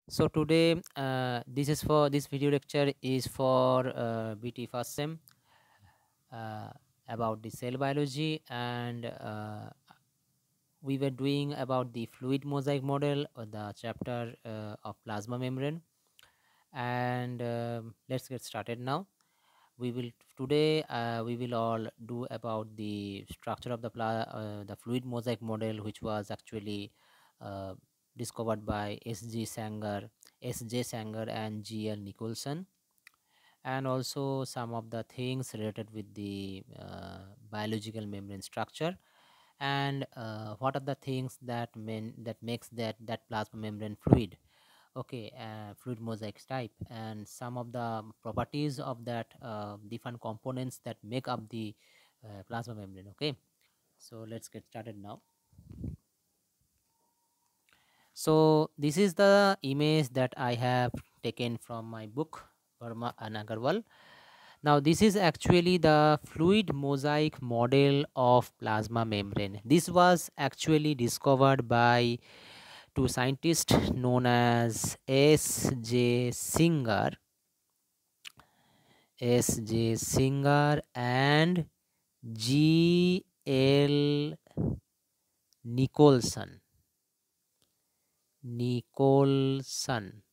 So today, this video lecture is for BT first sem uh, about the cell biology, and we were doing about the fluid mosaic model or the chapter of plasma membrane. And let's get started now. We will today we will all do about the structure of the fluid mosaic model, which was actually uh, discovered by S J Sanger and G L Nicholson, and also some of the things related with the biological membrane structure, and what are the things that makes that plasma membrane fluid. Okay, fluid mosaic type, and some of the properties of that different components that make up the plasma membrane. Okay, so let's get started now. So this is the image that I have taken from my book, Verma and Agarwal. Now this is actually the fluid mosaic model of plasma membrane. This was actually discovered by two scientists known as S J Singer and G L Nicholson. Nicholson,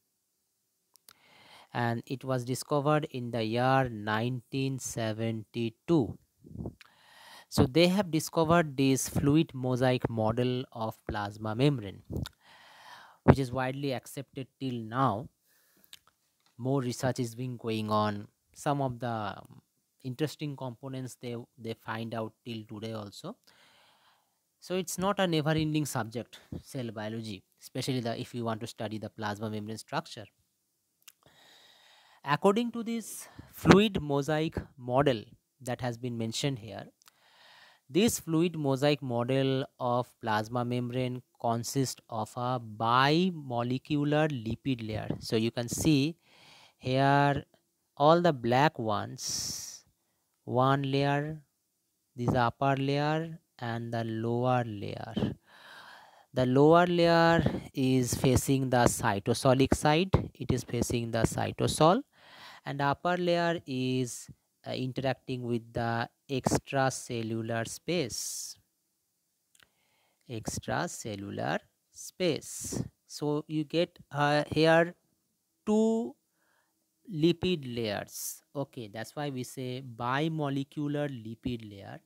and it was discovered in the year 1972. So they have discovered this fluid mosaic model of plasma membrane, which is widely accepted till now. More research is being going on. Some of the interesting components they find out till today also. So it's not a never ending subject, cell biology, especially the if you want to study the plasma membrane structure. According to this fluid mosaic model that has been mentioned here, this fluid mosaic model of plasma membrane consists of a bimolecular lipid layer. So you can see here all the black ones, one layer, this upper layer and the lower layer. The lower layer is facing the cytosolic side, it is facing the cytosol, and the upper layer is interacting with the extracellular space. Extracellular space. So you get here two lipid layers. Okay, that's why we say bimolecular lipid layer,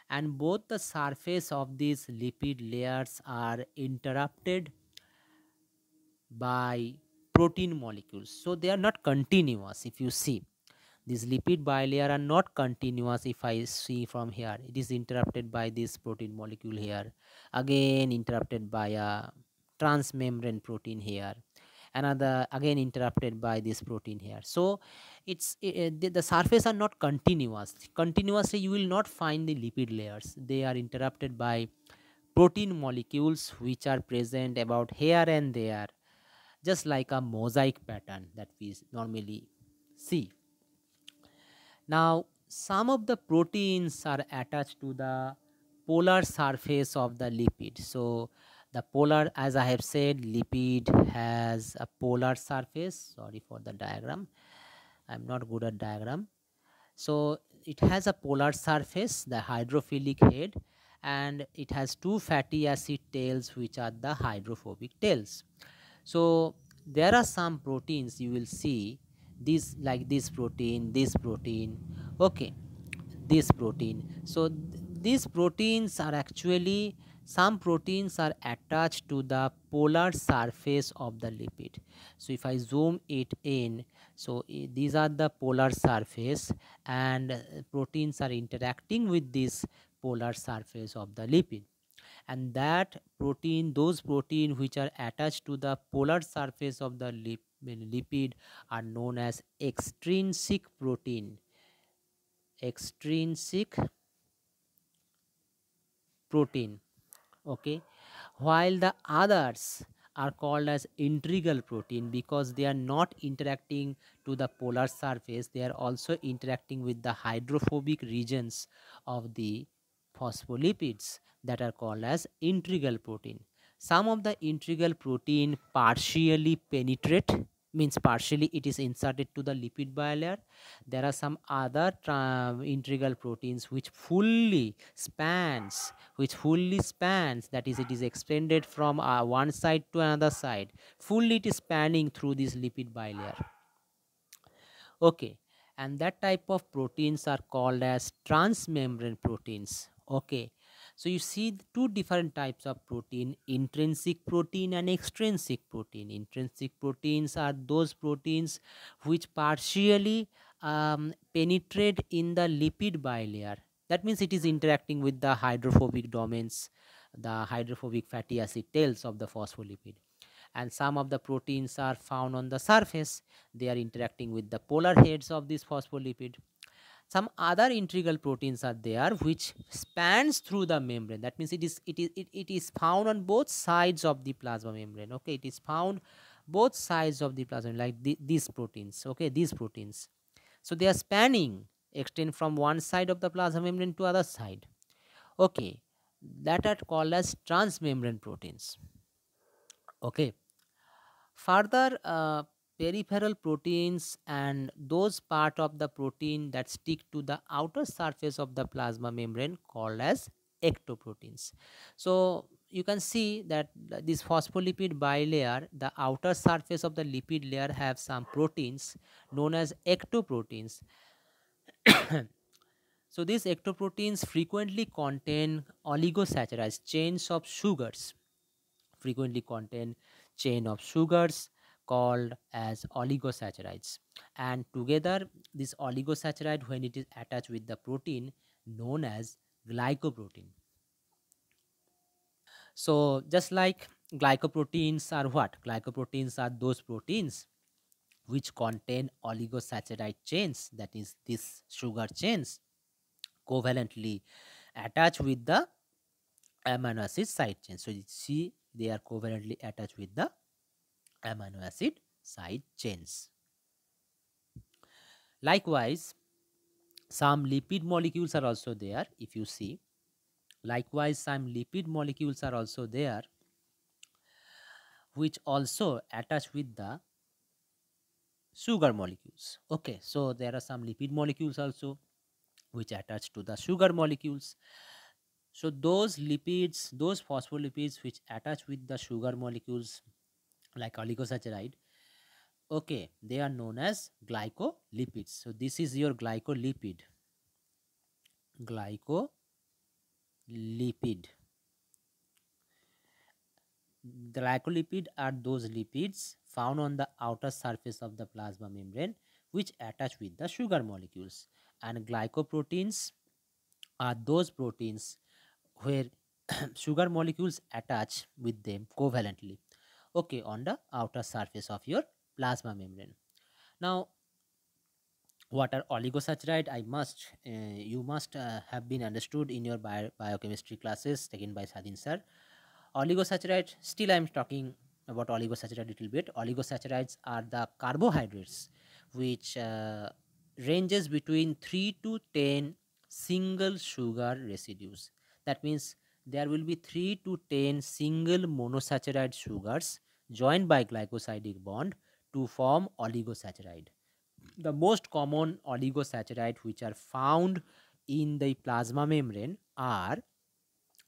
and both the surface of these lipid layers are interrupted by protein molecules. So they are not continuous. If you see, these lipid bilayer are not continuous. If I see from here, it is interrupted by this protein molecule here, again interrupted by a transmembrane protein here, another again interrupted by this protein here. So the surface are not continuous. Continuously you will not find the lipid layers. They are interrupted by protein molecules which are present about here and there, just like a mosaic pattern that we normally see. Now, some of the proteins are attached to the polar surface of the lipid. So, the polar, as I have said, lipid has a polar surface. Sorry for the diagram. I'm not good at diagram. So, it has a polar surface, the hydrophilic head, and it has two fatty acid tails, which are the hydrophobic tails. So there are some proteins you will see, this like this protein, okay, this protein. So these proteins are actually, some proteins are attached to the polar surface of the lipid. So if I zoom it in, so these are the polar surface, and proteins are interacting with this polar surface of the lipid, and that protein, those protein which are attached to the polar surface of the lipid are known as extrinsic protein. Extrinsic protein, okay, while the others are called as integral protein because they are not interacting to the polar surface, they are also interacting with the hydrophobic regions of the phospholipids that are called as integral protein. Some of the integral protein partially penetrate, means partially it is inserted to the lipid bilayer. There are some other integral proteins which fully spans, that is, it is extended from one side to another side, fully it is spanning through this lipid bilayer. Okay, and that type of proteins are called as transmembrane proteins. Okay, so you see two different types of protein: intrinsic protein and extrinsic protein. Intrinsic proteins are those proteins which partially penetrate in the lipid bilayer. That means it is interacting with the hydrophobic domains, the hydrophobic fatty acid tails of the phospholipid. And some of the proteins are found on the surface. They are interacting with the polar heads of this phospholipid. Some other integral proteins are there which spans through the membrane. That means it is found on both sides of the plasma membrane. Okay, it is found both sides of the plasma, like these proteins. Okay, these proteins, so they are spanning, extend from one side of the plasma membrane to other side. Okay, that are called as transmembrane proteins. Okay, further, peripheral proteins and those part of the protein that stick to the outer surface of the plasma membrane called as ectoproteins. So you can see that this phospholipid bilayer, the outer surface of the lipid layer, have some proteins known as ectoproteins. So these ectoproteins frequently contain oligosaccharides, chain of sugars called as oligosaccharides, and together this oligosaccharide, when it is attached with the protein, known as glycoprotein. So just like glycoproteins are what? Glycoproteins are those proteins which contain oligosaccharide chains, that is, these sugar chains covalently attached with the amino acid side chain. So you see they are covalently attached with the amino acid side chains. Likewise, some lipid molecules are also there. If you see, likewise, some lipid molecules are also there which also attach with the sugar molecules. Okay, so there are some lipid molecules also which attach to the sugar molecules. So those lipids, those phospholipids which attach with the sugar molecules like oligosaccharide, okay, they are known as glycolipids. So this is your glycolipid. Glycolipid. The glycolipid are those lipids found on the outer surface of the plasma membrane which attach with the sugar molecules, and glycoproteins are those proteins where sugar molecules attach with them covalently, okay, on the outer surface of your plasma membrane. Now, what are oligosaccharide? You must have been understood in your biochemistry classes taken by Sadin sir. Oligosaccharide, still I am talking about oligosaccharide a little bit. Oligosaccharides are the carbohydrates which ranges between 3 to 10 single sugar residues. That means there will be 3 to 10 single monosaccharide sugars joined by glycosidic bond to form oligosaccharide. The most common oligosaccharide which are found in the plasma membrane are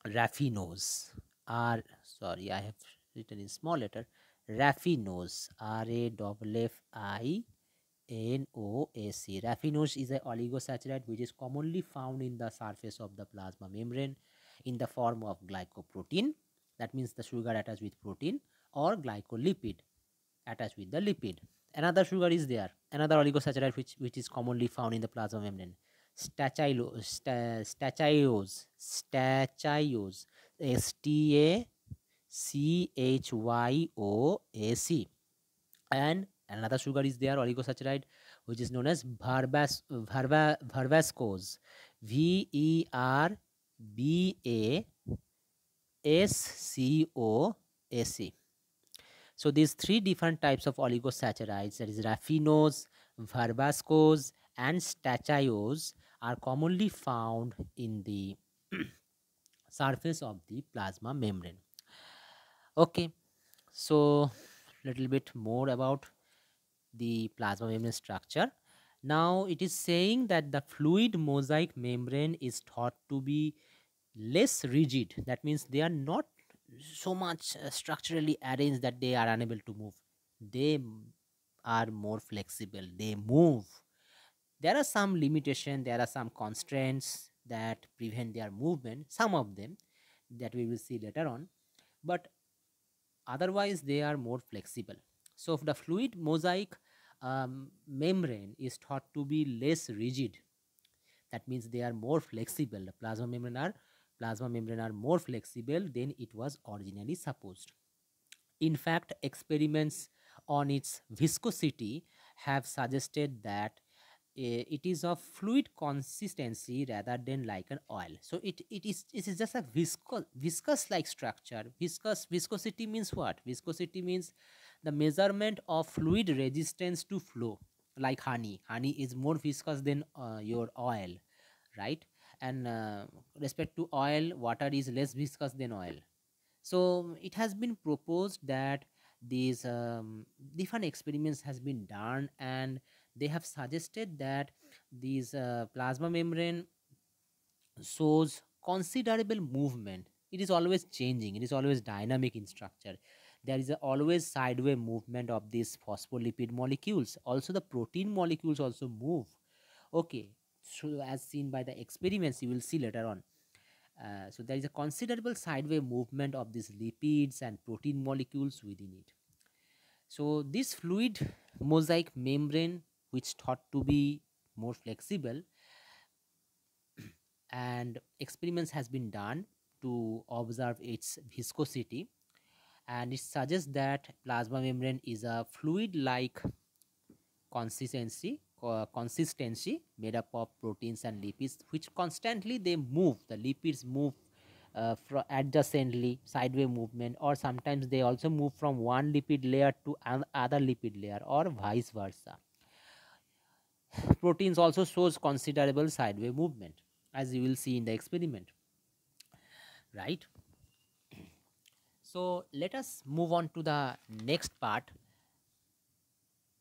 raffinose. I have written in small letter, raffinose, RAFFINOAC. Raffinose is a oligosaccharide which is commonly found in the surface of the plasma membrane in the form of glycoprotein, that means the sugar attached with protein, or glycolipid attached with the lipid. Another sugar is there, another oligosaccharide which is commonly found in the plasma membrane, stachyose, STACHYOAC. And another sugar is there, oligosaccharide, which is known as verbascose, VERBASCOAC. So these three different types of oligosaccharides, that is raffinose, verbascose, and stachyose, are commonly found in the surface of the plasma membrane. Okay, so little bit more about the plasma membrane structure. Now it is saying that the fluid mosaic membrane is thought to be less rigid. That means they are not so much structurally arranged that they are unable to move. They are more flexible, they move. There are some limitation, there are some constraints that prevent their movement, some of them that we will see later on, but otherwise they are more flexible. So if the fluid mosaic membrane is thought to be less rigid, that means they are more flexible. The plasma membrane are more flexible than it was originally supposed. In fact, experiments on its viscosity have suggested that it is of fluid consistency rather than like an oil. So it is just a viscous like structure. Viscosity means what? Viscosity means the measurement of fluid resistance to flow. Like honey is more viscous than your oil, right? And respect to oil, water is less viscous than oil. So it has been proposed that these different experiments has been done, and they have suggested that these plasma membrane shows considerable movement. It is always changing, it is always dynamic in structure. There is a always sideways movement of these phospholipid molecules. Also the protein molecules also move. Okay, so as seen by the experiments you will see later on. So there is a considerable sideways movement of these lipids and protein molecules within it. So this fluid mosaic membrane, which thought to be more flexible, and experiments has been done to observe its viscosity, and it suggests that plasma membrane is a fluid like consistency made up of proteins and lipids, which constantly they move. The lipids move adjacently, sideways movement, or sometimes they also move from one lipid layer to another lipid layer, or vice versa. Proteins also shows considerable sideways movement, as you will see in the experiment, right? So let us move on to the next part.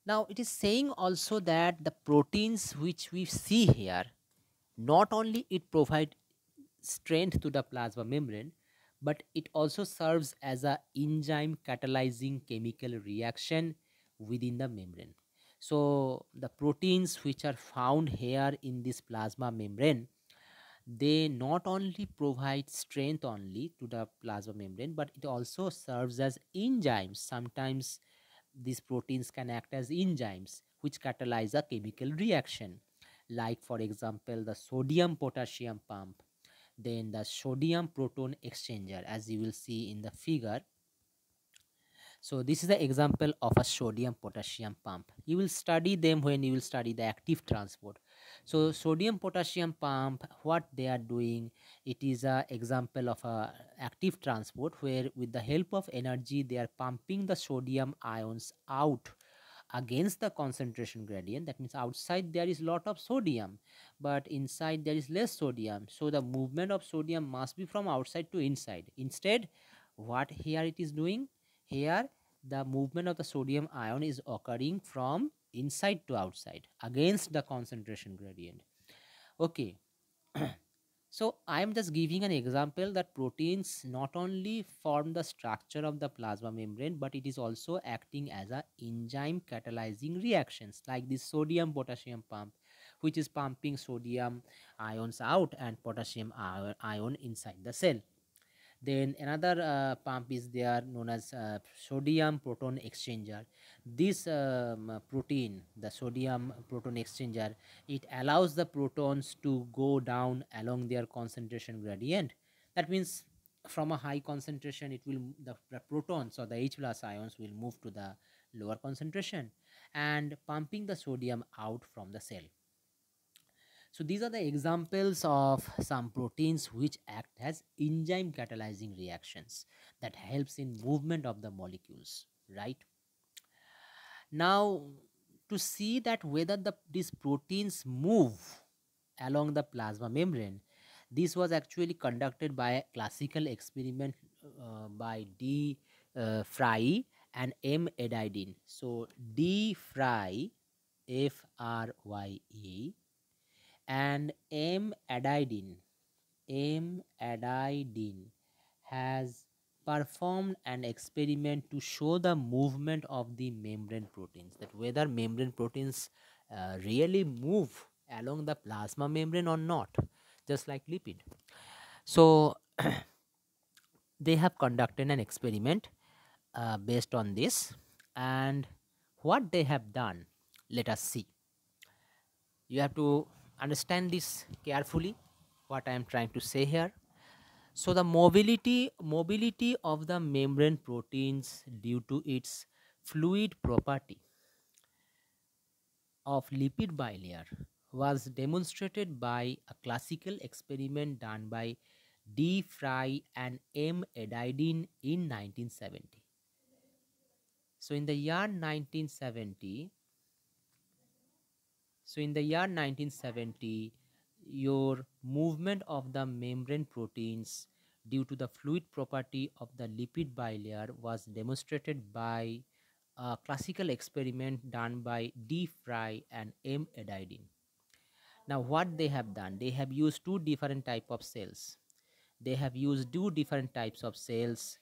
Now it is saying also that the proteins which we see here, not only it provide strength to the plasma membrane, but it also serves as a enzyme catalyzing chemical reaction within the membrane. So the proteins which are found here in this plasma membrane, they not only provide strength only to the plasma membrane, but it also serves as enzymes. Sometimes these proteins can act as enzymes which catalyze a chemical reaction, like for example the sodium potassium pump, then the sodium proton exchanger, as you will see in the figure. So this is the example of a sodium potassium pump. You will study them when you will study the active transport. So sodium potassium pump, what they are doing, it is a example of a active transport where with the help of energy they are pumping the sodium ions out against the concentration gradient. That means outside there is lot of sodium, but inside there is less sodium, so the movement of sodium must be from outside to inside. Instead, what here it is doing, here the movement of the sodium ion is occurring from inside to outside against the concentration gradient. Okay. So I am just giving an example that proteins not only form the structure of the plasma membrane, but it is also acting as a enzyme catalyzing reactions, like this sodium potassium pump, which is pumping sodium ions out and potassium ion inside the cell. Then another pump is there known as sodium proton exchanger. This protein, the sodium proton exchanger, it allows the protons to go down along their concentration gradient. That means from a high concentration, it will the protons or the H plus ions will move to the lower concentration and pumping the sodium out from the cell. So these are the examples of some proteins which act as enzyme catalyzing reactions that helps in movement of the molecules, right? Now, to see that whether these proteins move along the plasma membrane, this was actually conducted by a classical experiment by D. Fry and M-adenine. So D-fry, Frye, and M-adenine has performed an experiment to show the movement of the membrane proteins, that whether membrane proteins really move along the plasma membrane or not, just like lipid. So they have conducted an experiment based on this, and what they have done, let us see. You have to understand this carefully, what I am trying to say here. So the mobility of the membrane proteins due to its fluid property of lipid bilayer was demonstrated by a classical experiment done by D. Fry and M. Adenine in 1970. So in the year 1970, your movement of the membrane proteins due to the fluid property of the lipid bilayer was demonstrated by a classical experiment done by D. Fry and M. Adenine. Now, what they have done, they have used two different type of cells. They have used two different types of cells.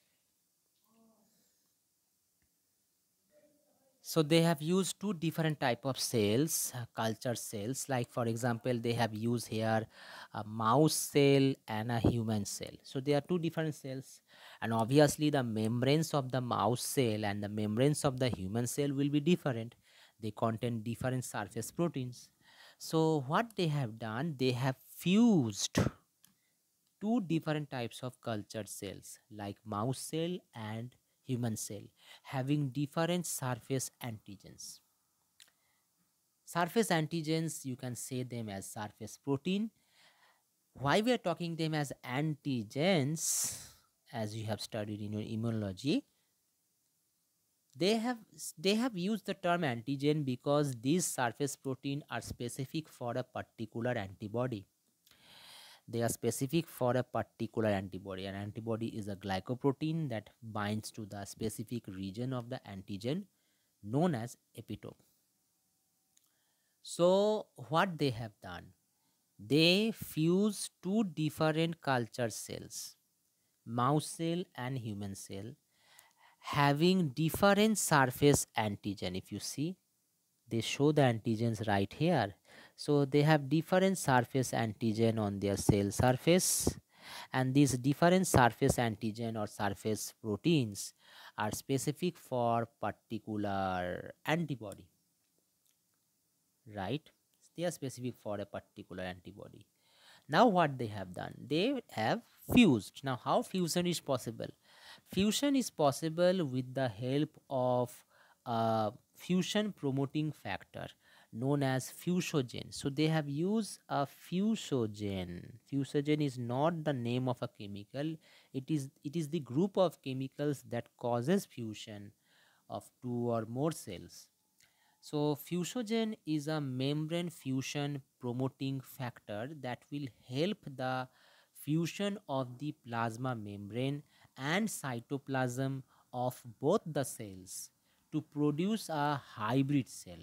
So they have used two different type of cells, culture cells. Like for example, they have used here a mouse cell and a human cell. So they are two different cells, and obviously the membranes of the mouse cell and the membranes of the human cell will be different. They contain different surface proteins. So what they have done, they have fused two different types of cultured cells like mouse cell and human cell having different surface antigens. Surface antigens, you can say them as surface protein. Why we are talking them as antigens, as you have studied in your immunology, they have used the term antigen because these surface protein are specific for a particular antibody. They are specific for a particular antibody. An antibody is a glycoprotein that binds to the specific region of the antigen known as epitope. So what they have done, they fuse two different culture cells, mouse cell and human cell, having different surface antigen. If you see, they show the antigens right here. So they have different surface antigen on their cell surface, and these different surface antigen or surface proteins are specific for particular antibody, right? They are specific for a particular antibody. Now what they have done, they have fused. Now how fusion is possible? Fusion is possible with the help of a fusion promoting factor known as fusogen. So they have used a fusogen. Fusogen is not the name of a chemical. It is the group of chemicals that causes fusion of two or more cells. So fusogen is a membrane fusion promoting factor that will help the fusion of the plasma membrane and cytoplasm of both the cells to produce a hybrid cell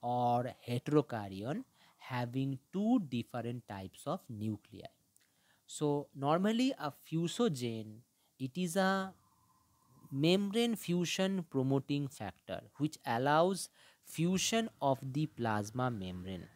or heterokaryon having two different types of nuclei. So normally a fusogen, it is a membrane fusion promoting factor which allows fusion of the plasma membrane,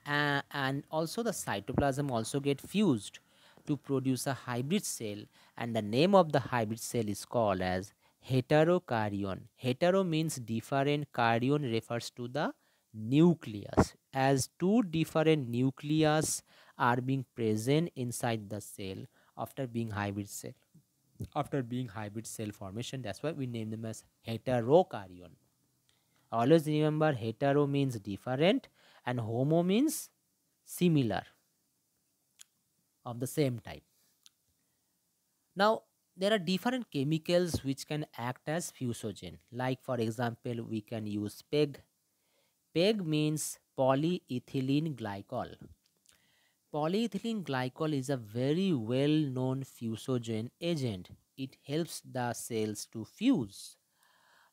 and also the cytoplasm also get fused to produce a hybrid cell, and the name of the hybrid cell is called as heterokaryon. Hetero means different, karyon refers to the nucleus, as two different nucleus are being present inside the cell after being hybrid cell, after being hybrid cell formation. That's why we name them as heterokaryon. Always remember, hetero means different and homo means similar, of the same type. Now there are different chemicals which can act as fusogen. Like for example, we can use PEG. PEG means polyethylene glycol. Polyethylene glycol is a very well known fusogen agent. It helps the cells to fuse.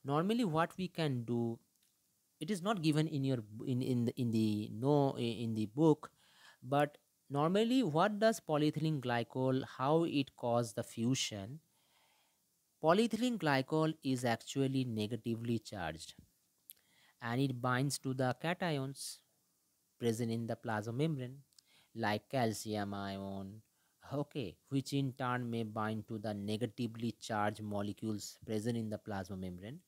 Normally, what we can do, it is not given in your in the no in the book, but normally what does polyethylene glycol, how it cause the fusion? Polyethylene glycol is actually negatively charged and it binds to the cations present in the plasma membrane like calcium ion, okay, which in turn may bind to the negatively charged molecules present in the plasma membrane.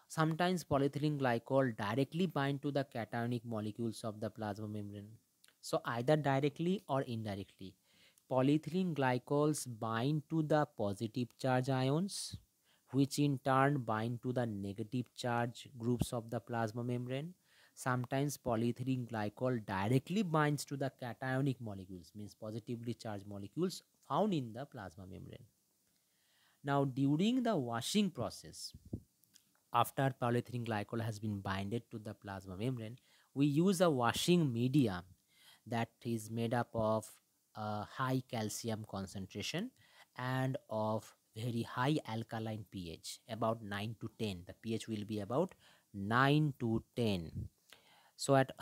Sometimes polyethylene glycol directly bind to the cationic molecules of the plasma membrane. So either directly or indirectly, polyethylene glycols bind to the positive charge ions, which in turn bind to the negative charge groups of the plasma membrane. Sometimes polyethylene glycol directly binds to the cationic molecules, means positively charged molecules found in the plasma membrane. Now, during the washing process, after polyethylene glycol has been binded to the plasma membrane, we use a washing medium that is made up of high calcium concentration and of very high alkaline pH, about 9 to 10. The pH will be about 9 to 10. So at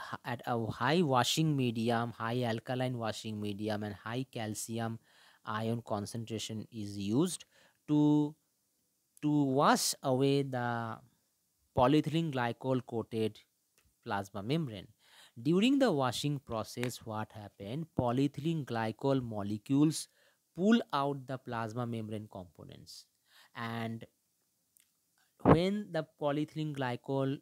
a high washing medium, high alkaline washing medium and high calcium ion concentration is used to wash away the polyethylene glycol coated plasma membrane. During the washing process, what happened? Polyethylene glycol molecules pull out the plasma membrane components. And when the polyethylene glycol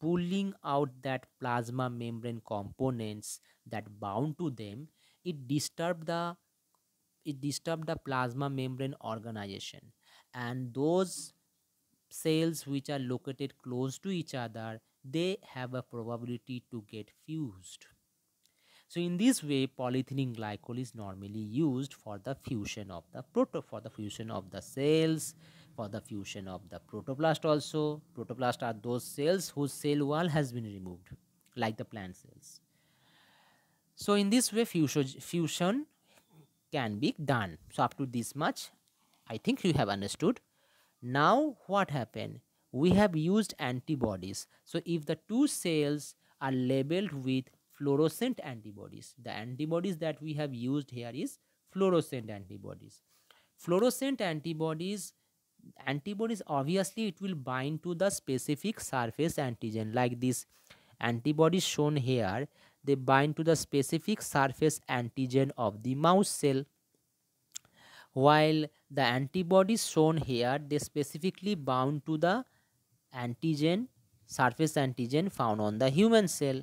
pulling out that plasma membrane components that bound to them, it disturbed the plasma membrane organization, and those cells which are located close to each other, they have a probability to get fused. So in this way, polyethylene glycol is normally used for the fusion of the for the fusion of the cells, for the fusion of the protoplast also. Protoplast are those cells whose cell wall has been removed, like the plant cells. So in this way, fusion can be done. So up to this much, I think you have understood. Now what happened? We have used antibodies. So if the two cells are labeled with fluorescent antibodies, the antibodies that we have used here is fluorescent antibodies. Fluorescent antibodies obviously it will bind to the specific surface antigen, like this antibodies shown here, they bind to the specific surface antigen of the mouse cell, while the antibodies shown here, they specifically bound to the antigen, surface antigen found on the human cell.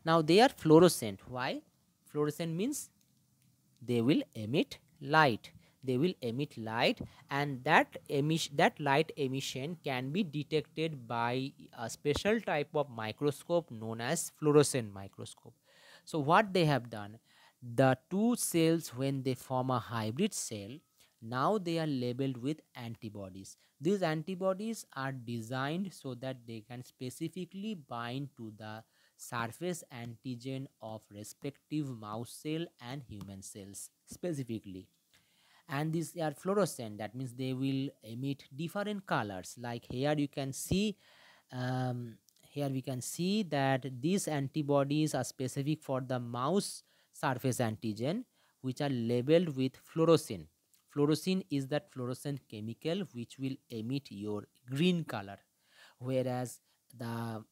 Now they are fluorescent. Why? Fluorescent means they will emit light. They will emit light, and that light emission can be detected by a special type of microscope known as fluorescent microscope. So what they have done, the two cells when they form a hybrid cell, now they are labeled with antibodies. These antibodies are designed so that they can specifically bind to the surface antigen of respective mouse cell and human cells specifically. And these are fluorescent, that means they will emit different colors. Like here you can see, um, here we can see that these antibodies are specific for the mouse surface antigen, which are labeled with fluorescent. Fluorescent is that fluorescent chemical which will emit your green color, whereas the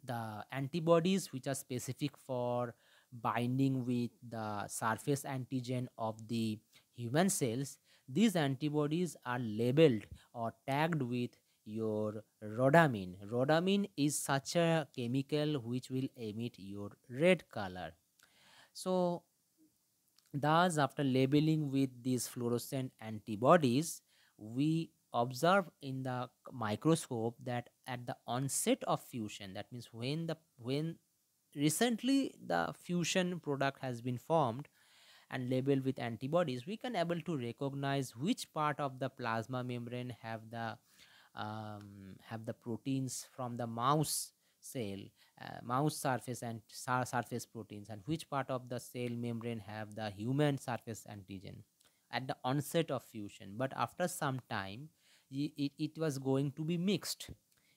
the antibodies which are specific for binding with the surface antigen of the human cells, these antibodies are labeled or tagged with your rhodamine. Rhodamine is such a chemical which will emit your red color. So thus, after labeling with these fluorescent antibodies, we observe in the microscope that at the onset of fusion, that means when recently the fusion product has been formed and labeled with antibodies, we can able to recognize which part of the plasma membrane have the proteins from the mouse cell, mouse surface and surface proteins, and which part of the cell membrane have the human surface antigen at the onset of fusion. But after some time, it was going to be mixed,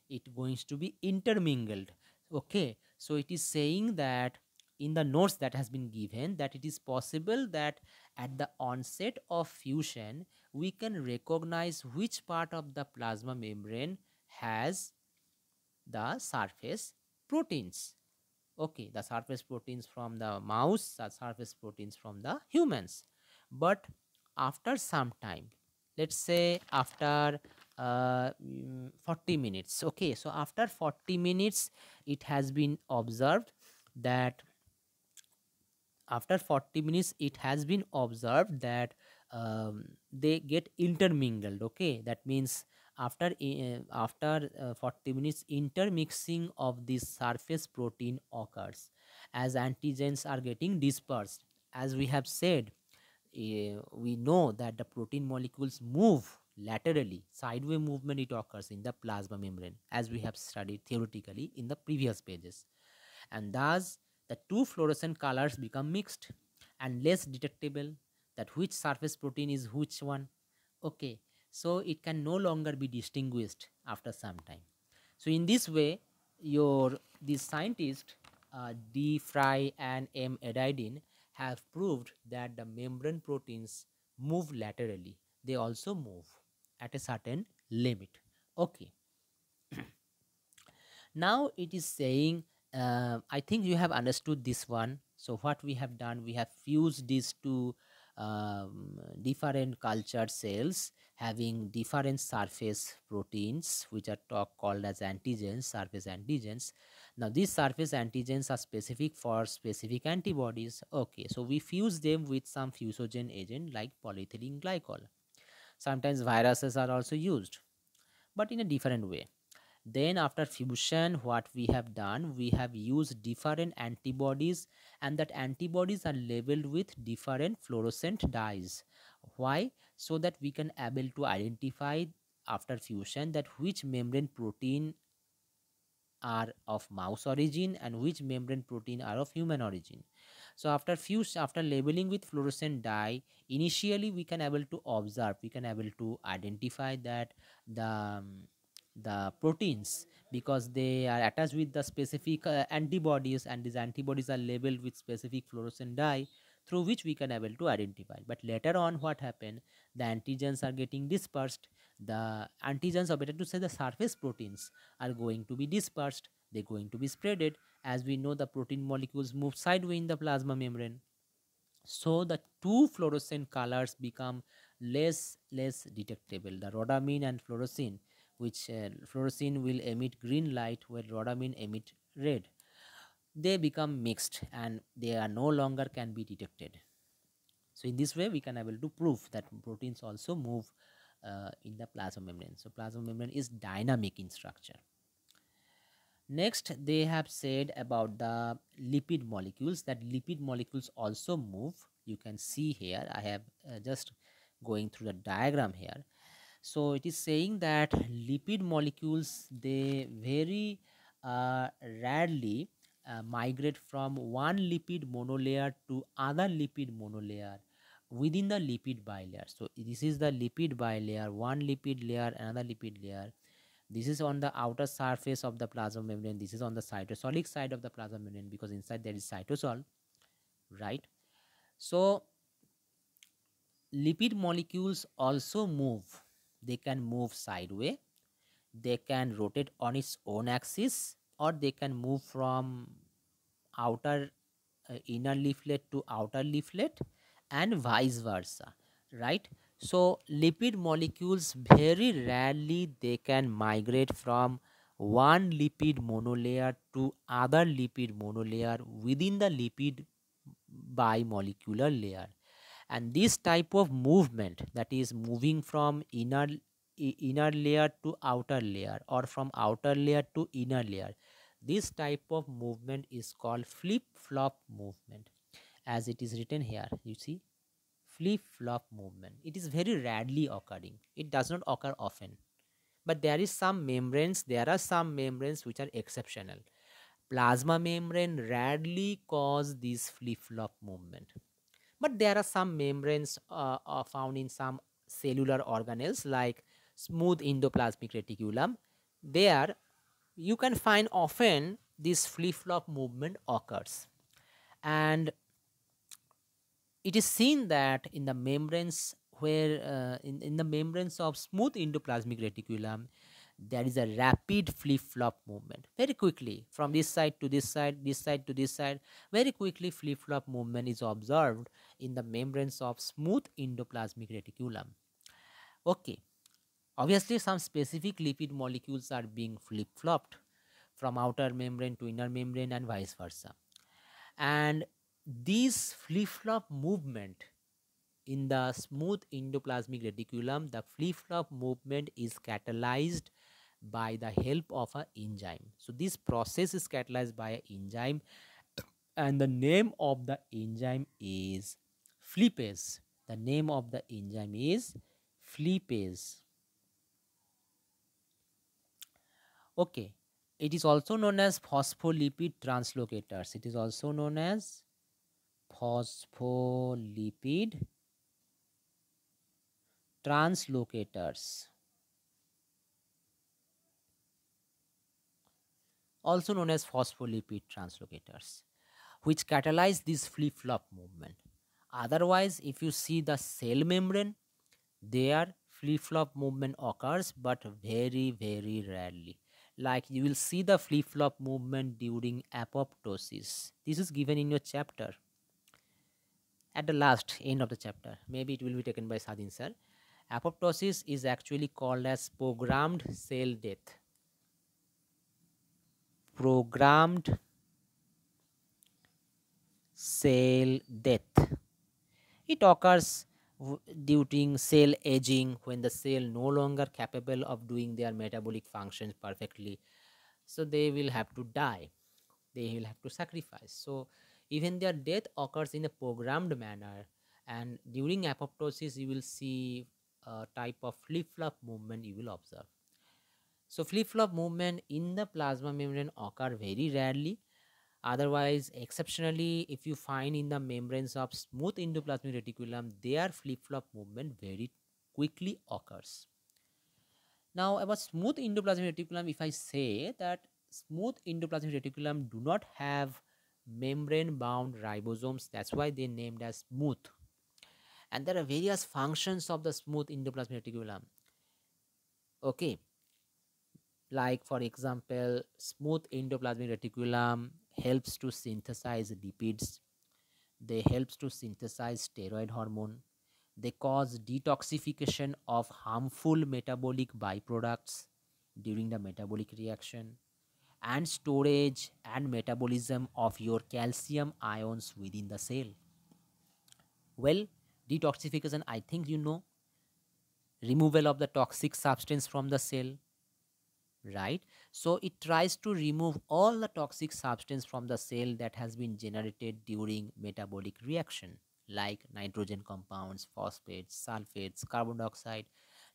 it going to be intermingled. Okay, so it is saying that in the notes that has been given, that it is possible that at the onset of fusion we can recognize which part of the plasma membrane has the surface proteins. Okay, the surface proteins from the mouse, the surface proteins from the humans. But after some time, let's say after 40 minutes, okay, so after 40 minutes it has been observed that after 40 minutes it has been observed that they get intermingled. Okay, that means after 40 minutes intermixing of this surface protein occurs as antigens are getting dispersed. As we have said, we know that the protein molecules move laterally, sideway movement it occurs in the plasma membrane, as we have studied theoretically in the previous pages, and thus the two fluorescent colors become mixed and less detectable, that which surface protein is which one. Okay, so it can no longer be distinguished after some time. So in this way, your these scientists D. Fry and M. Edidin have proved that the membrane proteins move laterally. They also move at a certain limit. Okay, now it is saying, I think you have understood this one. So what we have done, we have fused these two different cultured cells having different surface proteins, which are called as antigens, surface antigens. Now these surface antigens are specific for specific antibodies. Okay, so we fuse them with some fusogen agent like polyethylene glycol. Sometimes viruses are also used, but in a different way. Then after fusion, what we have done, we have used different antibodies, and that antibodies are labeled with different fluorescent dyes. Why? So that we can able to identify after fusion that which membrane protein are of mouse origin and which membrane protein are of human origin. So after labeling with fluorescent dye, initially we can able to observe, we can able to identify that the the proteins, because they are attached with the specific antibodies, and these antibodies are labeled with specific fluorescent dye through which we can able to identify. But later on what happened, the antigens are getting dispersed, the antigens, or better to say the surface proteins, are going to be dispersed, they're going to be spreaded. As we know, the protein molecules move sideways in the plasma membrane, so the two fluorescent colors become less detectable, the rhodamine and fluorescein, which fluorescein will emit green light while rhodamine emit red. They become mixed and they are no longer can be detected. So in this way we can able to prove that proteins also move in the plasma membrane. So plasma membrane is dynamic in structure. Next, they have said about the lipid molecules, that lipid molecules also move. You can see here, I have just going through the diagram here. So it is saying that lipid molecules, they very rarely migrate from one lipid monolayer to other lipid monolayer within the lipid bilayer. So this is the lipid bilayer, one lipid layer, another lipid layer. This is on the outer surface of the plasma membrane. This is on the cytosolic side of the plasma membrane, because inside there is cytosol, right? So lipid molecules also move. They can move sideways, they can rotate on its own axis, or they can move from outer inner leaflet to outer leaflet, and vice versa, right? So lipid molecules very rarely they can migrate from one lipid monolayer to other lipid monolayer within the lipid bimolecular layer. And this type of movement, that is moving from inner layer to outer layer, or from outer layer to inner layer, this type of movement is called flip flop movement. As it is written here, you see, flip flop movement, it is very rarely occurring, it does not occur often. But there are some membranes which are exceptional. Plasma membrane rarely cause this flip-flop movement. But there are some membranes are found in some cellular organelles like smooth endoplasmic reticulum. There you can find often this flip-flop movement occurs. And it is seen that in the membranes where in the membranes of smooth endoplasmic reticulum there is a rapid flip-flop movement very quickly from this side to this side, this side to this side. Very quickly flip-flop movement is observed in the membranes of smooth endoplasmic reticulum. Okay, obviously some specific lipid molecules are being flip-flopped from outer membrane to inner membrane and vice versa. And this flip-flop movement in the smooth endoplasmic reticulum, the flip-flop movement is catalyzed by the help of an enzyme. So this process is catalyzed by an enzyme, and the name of the enzyme is flippase. The name of the enzyme is flippase. Okay, it is also known as phospholipid translocators. It is also known as phospholipid translocators, also known as phospholipid translocators, which catalyze this flip-flop movement. Otherwise, if you see the cell membrane, there flip-flop movement occurs, but very, very rarely. Like you will see the flip-flop movement during apoptosis. This is given in your chapter. At the last end of the chapter, maybe it will be taken by Sadin sir. Apoptosis is actually called as programmed cell death. Programmed cell death. It occurs during cell aging when the cell no longer capable of doing their metabolic functions perfectly. So they will have to die. They will have to sacrifice. So even their death occurs in a programmed manner. And during apoptosis, you will see a type of flip-flop movement you will observe. So flip-flop movement in the plasma membrane occur very rarely. Otherwise, exceptionally, if you find in the membranes of smooth endoplasmic reticulum, their flip-flop movement very quickly occurs. Now, about smooth endoplasmic reticulum, if I say that smooth endoplasmic reticulum do not have membrane-bound ribosomes, that's why they named as smooth. And there are various functions of the smooth endoplasmic reticulum. Okay, like for example, smooth endoplasmic reticulum helps to synthesize lipids. They helps to synthesize steroid hormone. They cause detoxification of harmful metabolic byproducts during the metabolic reaction, and storage and metabolism of your calcium ions within the cell. Well, detoxification, I think you know, removal of the toxic substance from the cell, right? So it tries to remove all the toxic substance from the cell that has been generated during metabolic reaction, like nitrogen compounds, phosphates, sulfates, carbon dioxide,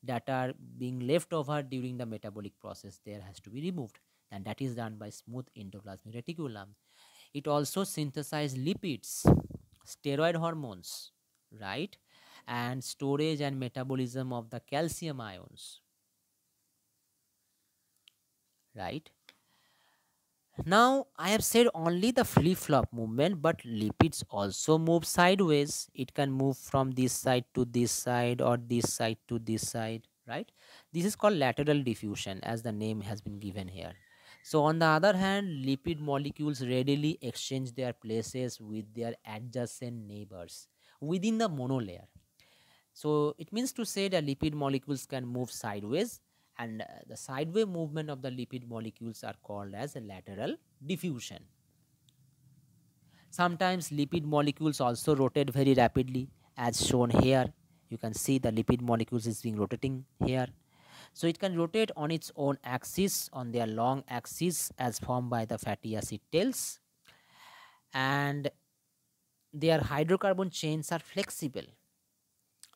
that are being left over during the metabolic process. There has to be removed, and that is done by smooth endoplasmic reticulum. It also synthesizes lipids, steroid hormones, right, and storage and metabolism of the calcium ions, right. Now, I have said only the flip-flop movement, but lipids also move sideways. It can move from this side to this side or this side to this side, right? This is called lateral diffusion, as the name has been given here. So, on the other hand, lipid molecules readily exchange their places with their adjacent neighbors within the monolayer. So it means to say that lipid molecules can move sideways, and the sideways movement of the lipid molecules are called as a lateral diffusion. Sometimes lipid molecules also rotate very rapidly, as shown here. You can see the lipid molecules is being rotating here. So it can rotate on its own axis, on their long axis as formed by the fatty acid tails, and their hydrocarbon chains are flexible.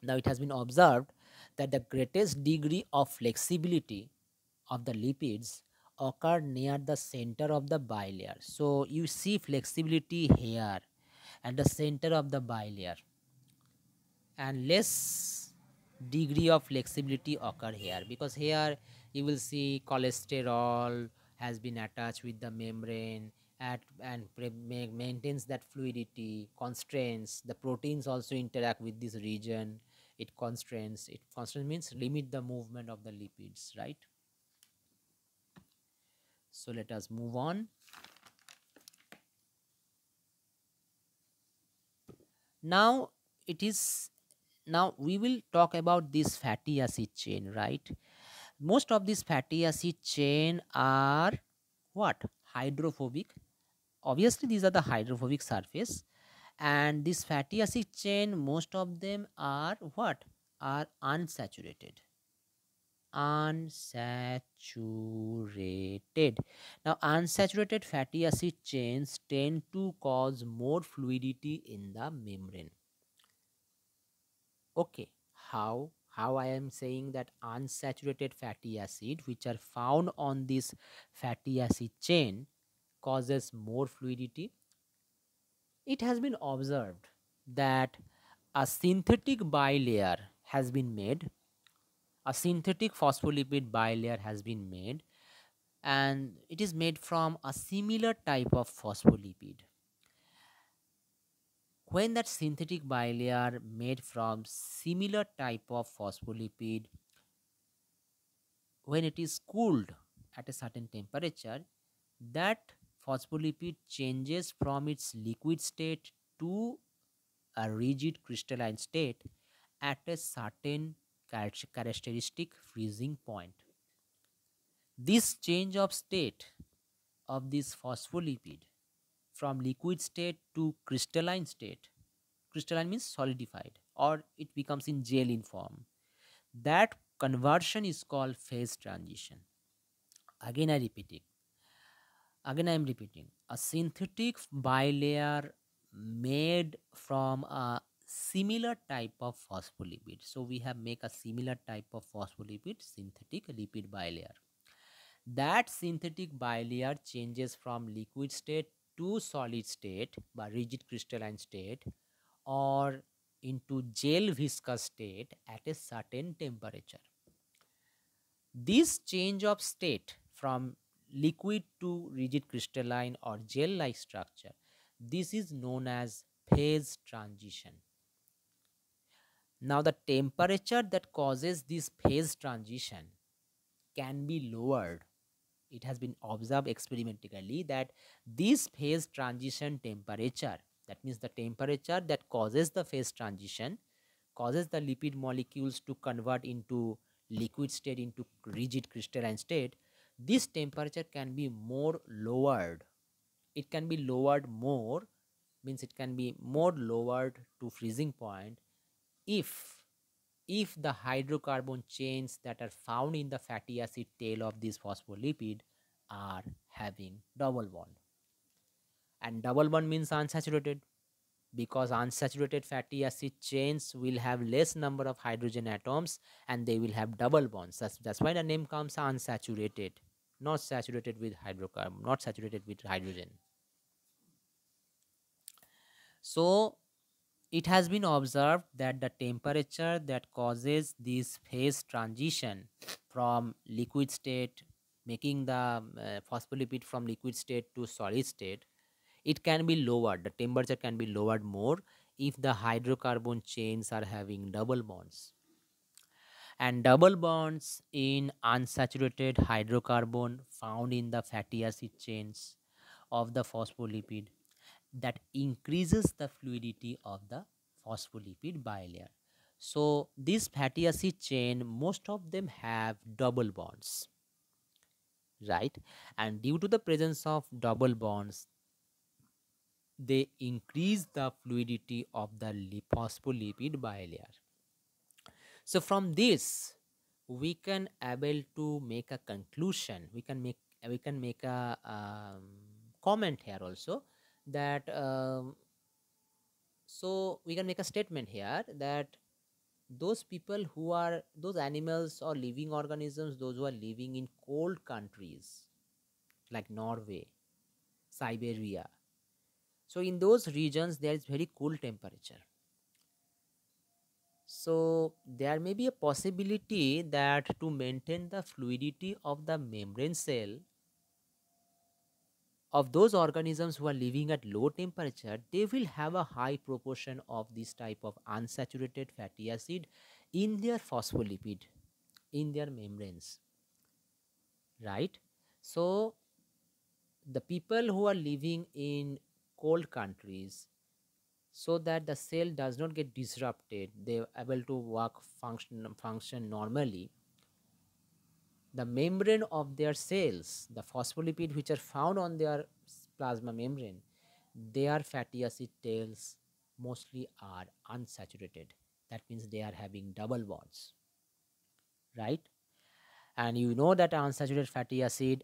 Now it has been observed that the greatest degree of flexibility of the lipids occur near the center of the bilayer. So you see flexibility here at the center of the bilayer, and less degree of flexibility occur here, because here you will see cholesterol has been attached with the membrane and maintains that fluidity, constraints the proteins also interact with this region. It constrains means limit the movement of the lipids, right? So let us move on. Now it is now we will talk about this fatty acid chain, right? Most of these fatty acid chain are what? Hydrophobic. Obviously these are the hydrophobic surface, and this fatty acid chain, most of them are what? Are unsaturated. Unsaturated. Now unsaturated fatty acid chains tend to cause more fluidity in the membrane. Okay, how I am saying that unsaturated fatty acid which are found on this fatty acid chain causes more fluidity? It has been observed that a synthetic bilayer has been made, a synthetic phospholipid bilayer has been made, and it is made from a similar type of phospholipid. When that synthetic bilayer made from similar type of phospholipid, when it is cooled at a certain temperature, that phospholipid changes from its liquid state to a rigid crystalline state at a certain characteristic freezing point. This change of state of this phospholipid from liquid state to crystalline state, crystalline means solidified, or it becomes in gel in form, that conversion is called phase transition. Again I repeat, again I am repeating, a synthetic bilayer made from a similar type of phospholipid. So we have make a similar type of phospholipid, synthetic lipid bilayer. That synthetic bilayer changes from liquid state to solid state by rigid crystalline state, or into gel viscous state at a certain temperature. This change of state from liquid to rigid crystalline or gel like structure, this is known as phase transition. Now the temperature that causes this phase transition can be lowered. It has been observed experimentally that this phase transition temperature, that means the temperature that causes the phase transition, causes the lipid molecules to convert into liquid state into rigid crystalline state, this temperature can be more lowered. It can be lowered more, means it can be more lowered to freezing point if the hydrocarbon chains that are found in the fatty acid tail of this phospholipid are having double bond. And double bond means unsaturated, because unsaturated fatty acid chains will have less number of hydrogen atoms and they will have double bonds. That's why the name comes unsaturated, not saturated with hydrocarbon, not saturated with hydrogen. So it has been observed that the temperature that causes this phase transition from liquid state, making the phospholipid from liquid state to solid state, it can be lowered. The temperature can be lowered more if the hydrocarbon chains are having double bonds. And double bonds in unsaturated hydrocarbon found in the fatty acid chains of the phospholipid, that increases the fluidity of the phospholipid bilayer. So this fatty acid chain, most of them have double bonds, right? And due to the presence of double bonds, they increase the fluidity of the phospholipid bilayer. So from this, we can able to make a conclusion. We can make a comment here also, that so we can make a statement here that those people who are, those animals or living organisms, those who are living in cold countries, like Norway, Siberia. So in those regions there is very cool temperature. So there may be a possibility that to maintain the fluidity of the membrane cell of those organisms who are living at low temperature, they will have a high proportion of this type of unsaturated fatty acid in their phospholipid, in their membranes, right? So the people who are living in cold countries, so that the cell does not get disrupted, they are able to work function normally, the membrane of their cells, the phospholipid which are found on their plasma membrane, their fatty acid tails mostly are unsaturated. That means they are having double bonds, right? And you know that unsaturated fatty acid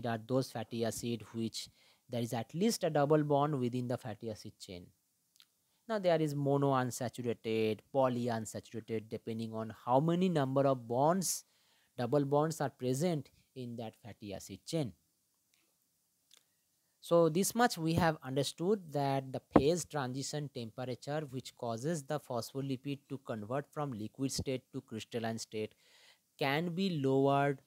are those fatty acid which there is at least a double bond within the fatty acid chain. Now there is mono unsaturated, poly unsaturated, depending on how many number of bonds, double bonds are present in that fatty acid chain. So this much we have understood, that the phase transition temperature which causes the phospholipid to convert from liquid state to crystalline state can be lowered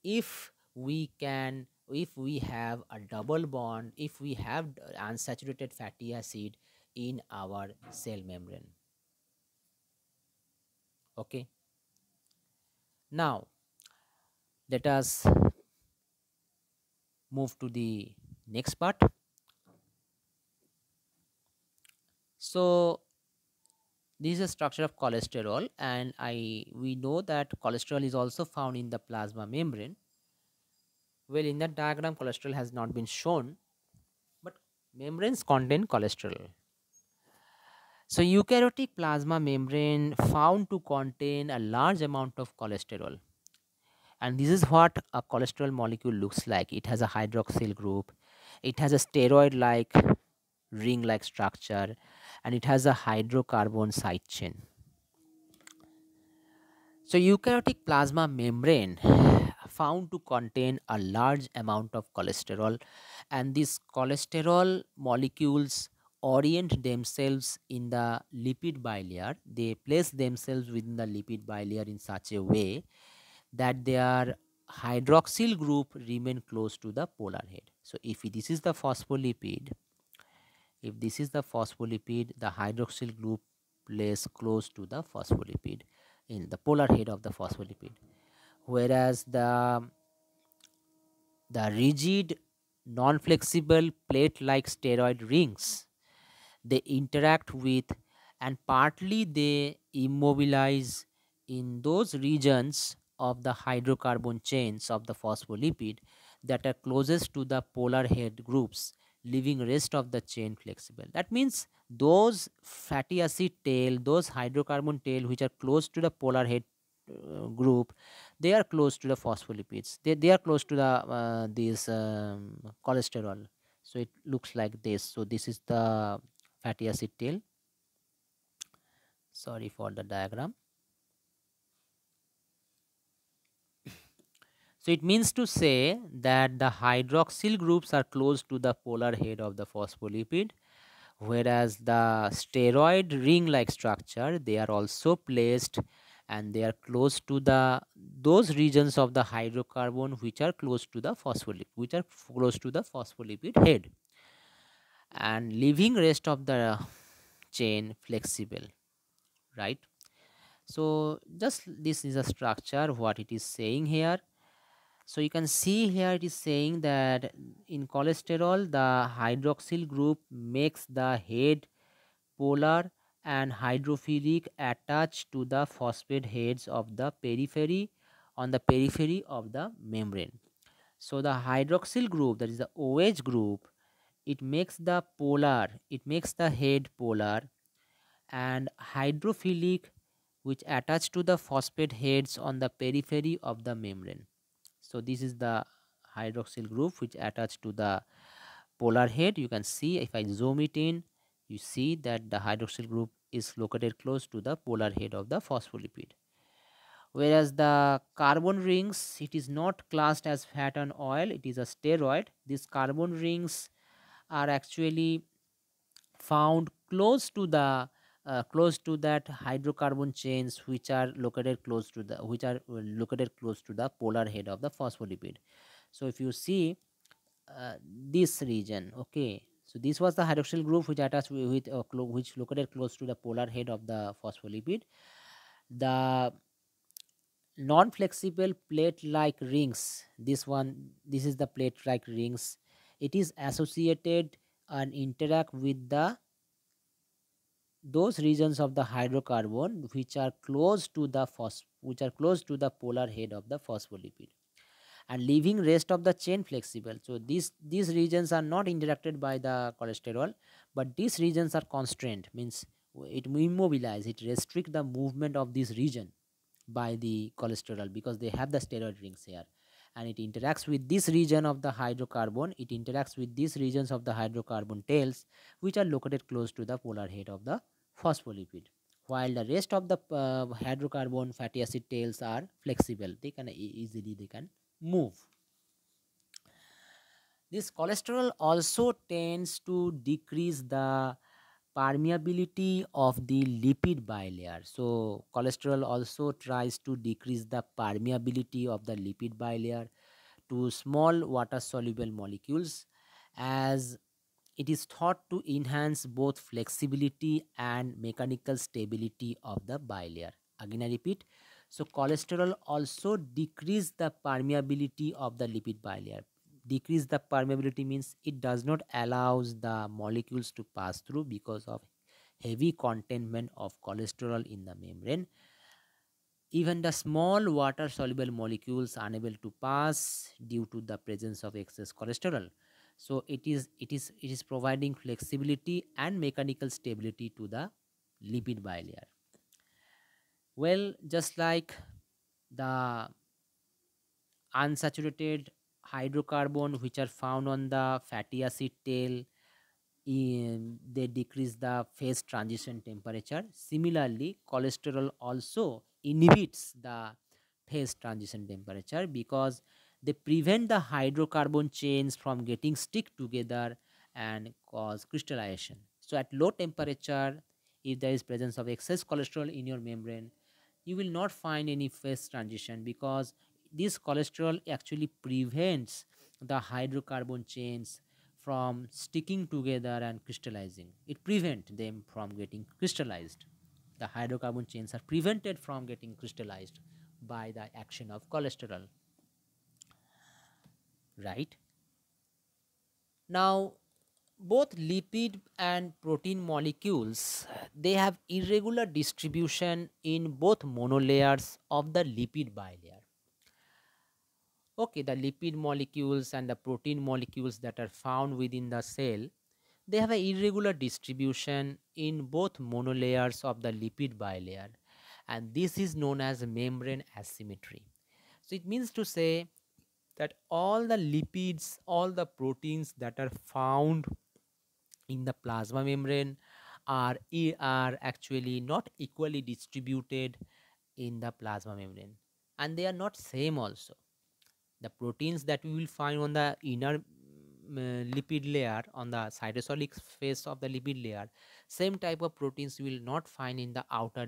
if we have a double bond, if we have unsaturated fatty acid in our cell membrane. Okay, now let us move to the next part. So this is a structure of cholesterol, and we know that cholesterol is also found in the plasma membrane. Well, in that diagram cholesterol has not been shown, but membranes contain cholesterol. So eukaryotic plasma membrane found to contain a large amount of cholesterol, and this is what a cholesterol molecule looks like. It has a hydroxyl group, it has a steroid like ring like structure, and it has a hydrocarbon side chain. So eukaryotic plasma membrane found to contain a large amount of cholesterol, and these cholesterol molecules orient themselves in the lipid bilayer. They place themselves within the lipid bilayer in such a way that their hydroxyl group remain close to the polar head. So if this is the phospholipid, the hydroxyl group plays close to the phospholipid in the polar head of the phospholipid, whereas the rigid non-flexible plate-like steroid rings, they interact with and partly they immobilize in those regions of the hydrocarbon chains of the phospholipid that are closest to the polar head groups, leaving rest of the chain flexible. That means those fatty acid tail, those hydrocarbon tail which are close to the polar head group, they are close to the phospholipids, they are close to the this cholesterol. So it looks like this. So this is the fatty acid tail. Sorry for the diagram. So it means to say that the hydroxyl groups are close to the polar head of the phospholipid, whereas the steroid ring like structure, they are also placed and they are close to the those regions of the hydrocarbon which are close to the phospholipid head, and leaving rest of the chain flexible, right? So just this is a structure what it is saying here. So you can see here it is saying that in cholesterol the hydroxyl group makes the head polar and hydrophilic attached to the phosphate heads of the periphery, on the periphery of the membrane. So the hydroxyl group, that is the OH group, it makes the head polar, and hydrophilic which attach to the phosphate heads on the periphery of the membrane. So this is the hydroxyl group which attach to the polar head. You can see if I zoom it in, you see that the hydroxyl group is located close to the polar head of the phospholipid, Whereas the carbon rings, it is not classed as fat and oil, it is a steroid. These carbon rings are actually found close to that hydrocarbon chains which are located close to the polar head of the phospholipid. So if you see this region, okay, so this was the hydroxyl group which attached which located close to the polar head of the phospholipid. The non-flexible plate like rings, this is the plate like rings, it is associated and interact with the those regions of the hydrocarbon which are close to the polar head of the phospholipid, and leaving rest of the chain flexible. So these regions are not interacted by the cholesterol, but these regions are constrained, means it immobilize, it restrict the movement of this region by the cholesterol because they have the steroid rings here, and it interacts with this region of the hydrocarbon, it interacts with these regions of the hydrocarbon tails which are located close to the polar head of the phospholipid, while the rest of the hydrocarbon fatty acid tails are flexible, they can easily they can move. This cholesterol also tends to decrease the permeability of the lipid bilayer. So cholesterol also tries to decrease the permeability of the lipid bilayer to small water soluble molecules, as it is thought to enhance both flexibility and mechanical stability of the bilayer. Again, I repeat. So, cholesterol also decrease the permeability of the lipid bilayer. Decrease the permeability means it does not allows the molecules to pass through because of heavy containment of cholesterol in the membrane. Even the small water soluble molecules are unable to pass due to the presence of excess cholesterol. So it is providing flexibility and mechanical stability to the lipid bilayer. Well, just like the unsaturated hydrocarbon which are found on the fatty acid tail, they decrease the phase transition temperature. Similarly, cholesterol also inhibits the phase transition temperature because they prevent the hydrocarbon chains from getting stick together and cause crystallization. So at low temperature, if there is presence of excess cholesterol in your membrane, you will not find any phase transition because this cholesterol actually prevents the hydrocarbon chains from sticking together and crystallizing. It prevents them from getting crystallized. The hydrocarbon chains are prevented from getting crystallized by the action of cholesterol. Right? Now, both lipid and protein molecules, they have irregular distribution in both monolayers of the lipid bilayer. Okay, the lipid molecules and the protein molecules that are found within the cell, they have an irregular distribution in both monolayers of the lipid bilayer, and this is known as membrane asymmetry. So it means to say that all the lipids, all the proteins that are found in the plasma membrane are actually not equally distributed in the plasma membrane, and they are not same also. The proteins that we will find on the inner lipid layer, on the cytosolic phase of the lipid layer, same type of proteins you will not find in the outer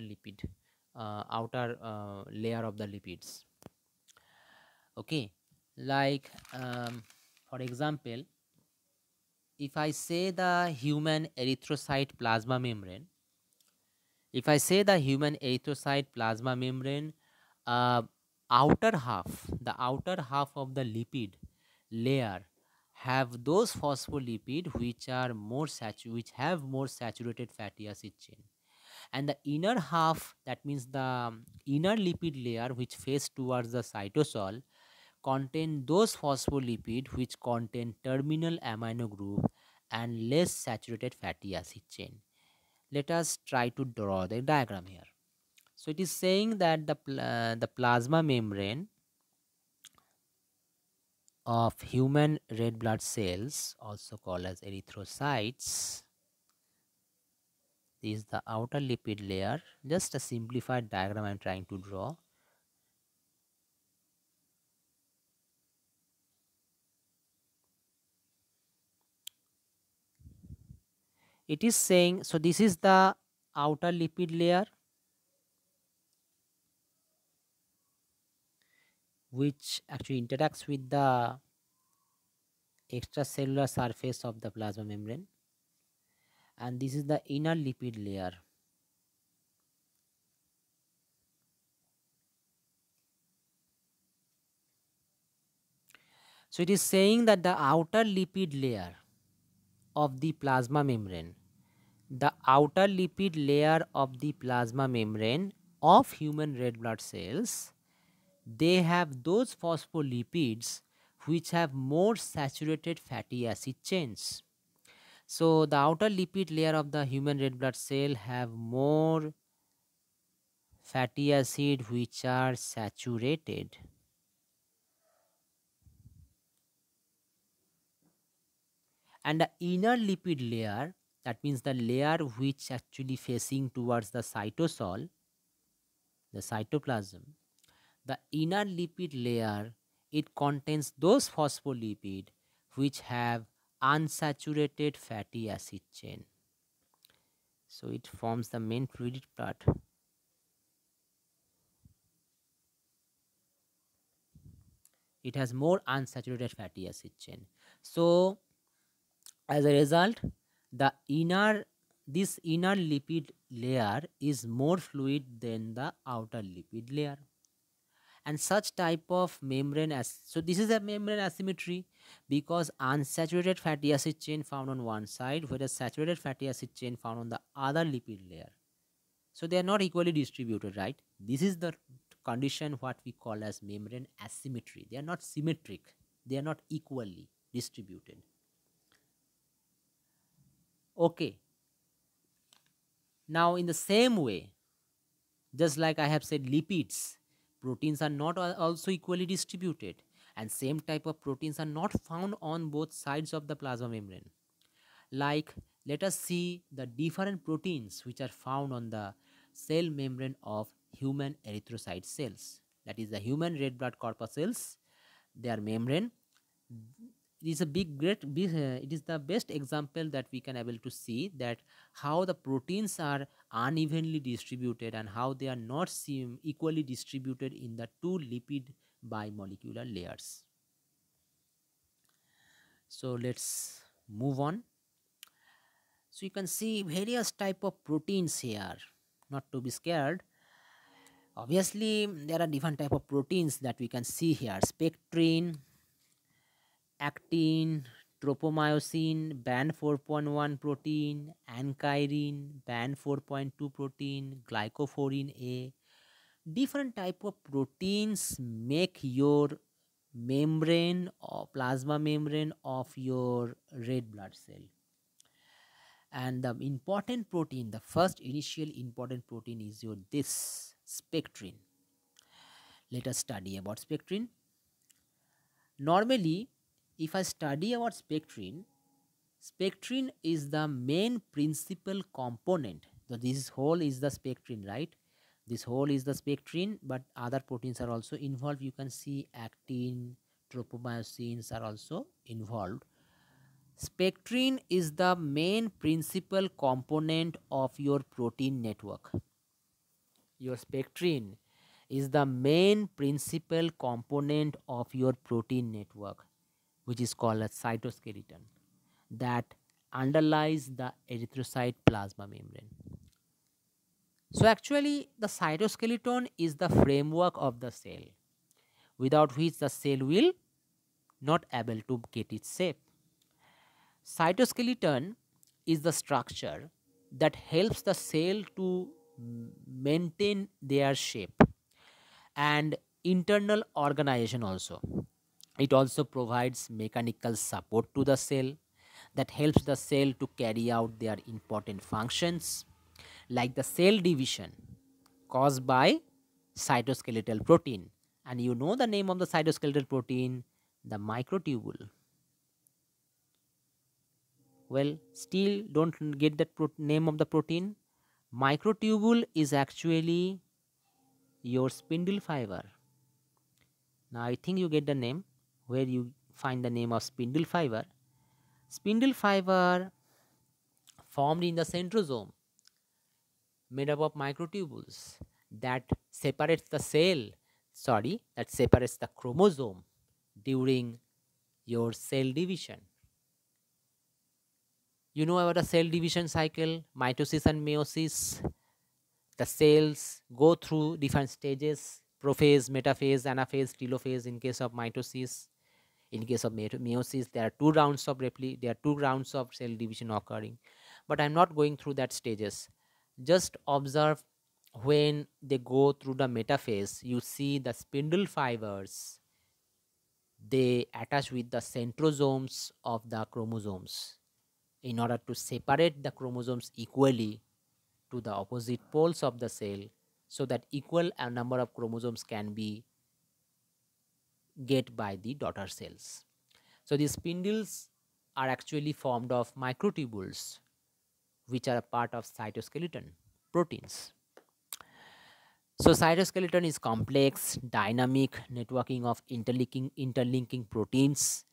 layer of the lipids. Okay, like for example, if I say the human erythrocyte plasma membrane, if I say the human erythrocyte plasma membrane, uh, the outer half of the lipid layer have those phospholipid which have more saturated fatty acid chain, and the inner half, that means the inner lipid layer which face towards the cytosol, contain those phospholipid which contain terminal amino group and less saturated fatty acid chain. Let us try to draw the diagram here. So it is saying that the plasma membrane of human red blood cells, also called as erythrocytes, is the outer lipid layer. Just a simplified diagram I'm trying to draw. It is saying, so this is the outer lipid layer which actually interacts with the extracellular surface of the plasma membrane, and this is the inner lipid layer. So it is saying that the outer lipid layer of the plasma membrane, the outer lipid layer of the plasma membrane of human red blood cells, they have those phospholipids which have more saturated fatty acid chains. So the outer lipid layer of the human red blood cell have more fatty acid which are saturated, and the inner lipid layer, that means the layer which actually facing towards the cytosol, the cytoplasm, the inner lipid layer, it contains those phospholipid which have unsaturated fatty acid chain. So it forms the main fluid part. It has more unsaturated fatty acid chain. So as a result, the inner this inner lipid layer is more fluid than the outer lipid layer, and such type of membrane as so this is a membrane asymmetry because unsaturated fatty acid chain found on one side whereas saturated fatty acid chain found on the other lipid layer, so they are not equally distributed, right? This is the condition what we call as membrane asymmetry. They are not symmetric, they are not equally distributed. Okay, now in the same way, just like I have said, lipids, proteins are not also equally distributed, and same type of proteins are not found on both sides of the plasma membrane. Like, let us see the different proteins which are found on the cell membrane of human erythrocyte cells. That is the human red blood corpuscles, their membrane. It is a it is the best example that we can able to see that how the proteins are unevenly distributed and how they are not equally distributed in the two lipid bimolecular layers. So let's move on. So you can see various type of proteins here. Not to be scared. Obviously, there are different type of proteins that we can see here. Spectrin, actin, tropomyosin, band 4.1 protein, ankyrin, band 4.2 protein, glycophorin A. Different type of proteins make your membrane or plasma membrane of your red blood cell. And the important protein, the first initial important protein is your this spectrin. Let us study about spectrin. Normally, if I study about spectrin, spectrin is the main principal component. So this whole is the spectrin, right? This whole is the spectrin, but other proteins are also involved. You can see actin, tropomyosins are also involved. Spectrin is the main principal component of your protein network. Your spectrin is the main principal component of your protein network, which is called a cytoskeleton, that underlies the erythrocyte plasma membrane. So actually the cytoskeleton is the framework of the cell, without which the cell will not able to get its shape. Cytoskeleton is the structure that helps the cell to maintain their shape and internal organization also. It also provides mechanical support to the cell that helps the cell to carry out their important functions like the cell division caused by cytoskeletal protein. And you know the name of the cytoskeletal protein, the microtubule. Well, still don't get that name of the protein. Microtubule is actually your spindle fiber. Now I think you get the name where you find the name of spindle fiber. Spindle fiber formed in the centrosome, made up of microtubules that separates the that separates the chromosome during your cell division. You know about the cell division cycle, mitosis and meiosis. The cells go through different stages: prophase, metaphase, anaphase, telophase in case of mitosis. In case of meiosis, there are two rounds of cell division occurring. But I'm not going through that stages. Just observe when they go through the metaphase, you see the spindle fibers, they attach with the centrosomes of the chromosomes in order to separate the chromosomes equally to the opposite poles of the cell, so that equal a number of chromosomes can be get by the daughter cells. So these spindles are actually formed of microtubules, which are a part of cytoskeleton proteins. So cytoskeleton is complex, dynamic networking of interlinking proteins,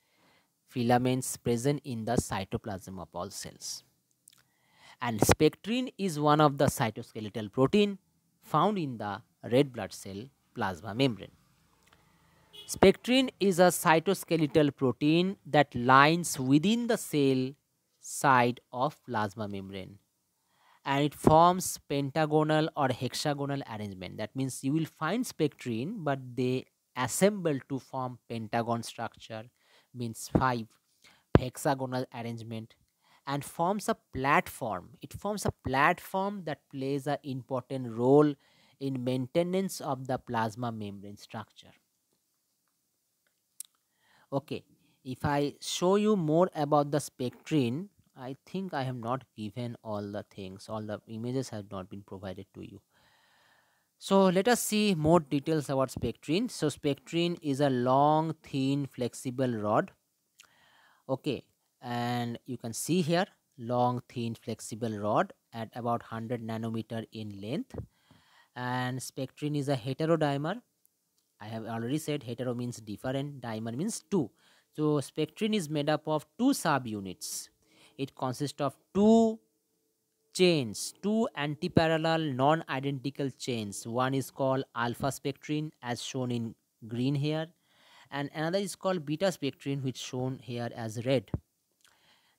filaments present in the cytoplasm of all cells. And spectrin is one of the cytoskeletal protein found in the red blood cell plasma membrane. Spectrin is a cytoskeletal protein that lines within the cell side of plasma membrane, and it forms pentagonal or hexagonal arrangement. That means you will find spectrin, but they assemble to form pentagon structure, means 5, hexagonal arrangement, and forms a platform. It forms a platform that plays an important role in maintenance of the plasma membrane structure. Okay, if I show you more about the spectrin, I think I have not given all the things, all the images have not been provided to you. So let us see more details about spectrin. So spectrin is a long, thin, flexible rod. Okay, and you can see here long, thin, flexible rod at about 100 nanometer in length. And spectrin is a heterodimer. I have already said hetero means different, dimer means two. So spectrin is made up of two subunits. It consists of two chains, two antiparallel non-identical chains. One is called alpha spectrin as shown in green here, and another is called beta spectrin, which shown here as red.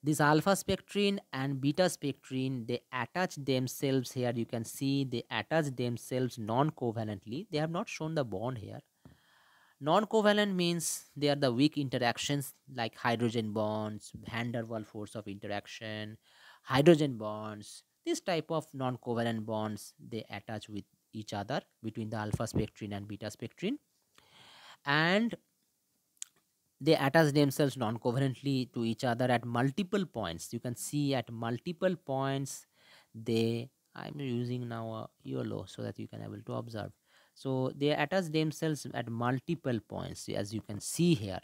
This alpha spectrin and beta spectrin, they attach themselves here. You can see they attach themselves non-covalently. They have not shown the bond here. Non-covalent means they are the weak interactions like hydrogen bonds, van der Waals force of interaction, hydrogen bonds. This type of non-covalent bonds, they attach with each other between the alpha spectrin and beta spectrin, and they attach themselves non-covalently to each other at multiple points. You can see at multiple points I'm using now a yellow so that you can able to observe. So they attach themselves at multiple points, as you can see here.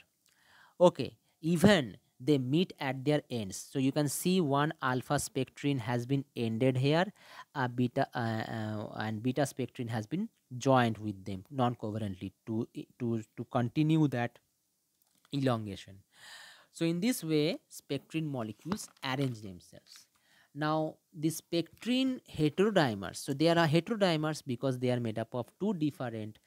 Okay, even they meet at their ends. So you can see one alpha spectrin has been ended here, and beta spectrin has been joined with them non-covalently to continue that elongation. So in this way, spectrin molecules arrange themselves. Now the spectrin heterodimers, so there are heterodimers because they are made up of two different